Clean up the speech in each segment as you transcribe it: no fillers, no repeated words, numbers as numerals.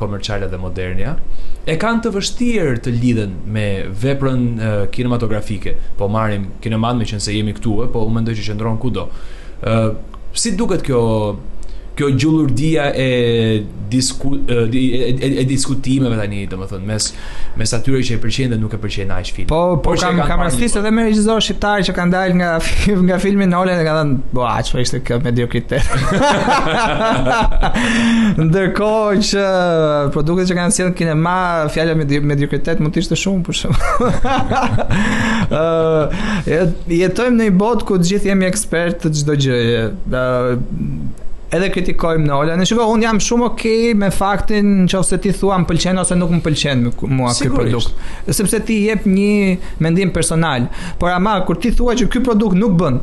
komerciale dhe modernja e kanë të vështirë të lidhen me veprën kinematografike. Po marrim kinemat me qenë se jemi këtu, po unë mendoj që qëndron kudo. Si duket kjo gjullurdia e diskutimeve tani, domethënë mes atyre që e pëlqejnë dhe nuk e pëlqejnë aq film. Po kam rastisë edhe me regjizorë shqiptarë që kanë dalë nga filmi Nolan dhe kanë thënë, "Bo, çfarë ishte kjo mediokritet." Ndërkohë që produktet që kanë sjellë kinema, fjala mediokritet mund të ishte shumë për shembull. Jetojmë në një botë ku të gjithë jemi ekspertë të çdo gjëje. Edhe kritikojmë Nolan. Shikoj, unë jam shumë okay me faktin nëse ti thua më pëlqen ose nuk më pëlqen mua ky produkt. Sepse ti jep një mendim personal. Por ama kur ti thua që ky produkt nuk bën,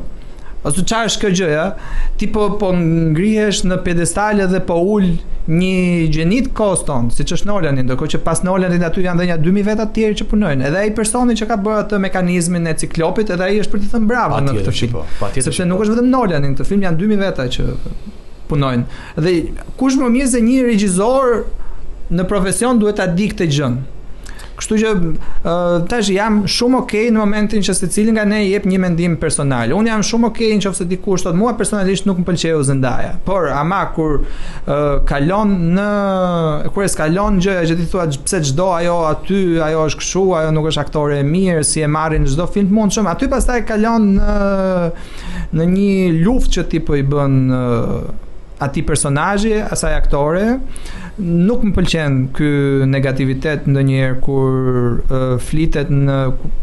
ose çfarë është kjo gjë, ja? Ti po ngrihesh në piedestale dhe po ul një gjenit koston, siç është Nolani, ndërkohë që pas Nolanit aty janë dhënë 2000 veta të tjerë që punojnë. Edhe ai personi që ka bërë atë mekanizmin e ciklopit, edhe ai është për të thënë bravo në këtë film. Sepse nuk është vetëm Nolani, në këtë film janë 2000 veta që punojnë. Dhe kush më mirë se një regjisor në profesion duhet ta di këtë gjë. Kështu që tash jam shumë okay në momentin që secili nga ne jep një mendim personal. Unë jam shumë okay nëse dikush thotë mua personalisht nuk më pëlqeu Zendaya. Por ama kur kur eskalon gjëja që ti thua pse çdo ajo aty, ajo është kështu, ajo nuk është aktore e mirë, si e marrin në çdo film të mundshëm, aty pastaj kalon në një luftë që ti po i bën ati personazhi, asaj aktore. Nuk më pëlqen ky negativitet ndonjëherë kur flitet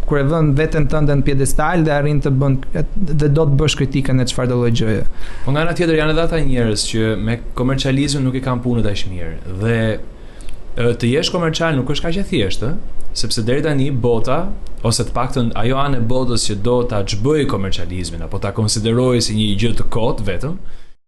kur e vën veten tënde në piedestal dhe arrin të bën dhe do të bësh kritikën e çfarëdo lloj gjëje. Po nga ana tjetër janë edhe ata njerëz që me komercializmin nuk i kanë punën aq mirë dhe të jesh komercial nuk është kaq e thjeshtë, sepse deri tani bota ose të paktën ajo anë e botës që do ta çbëjë komercializmin apo ta konsiderojë si një gjë të kotë vetëm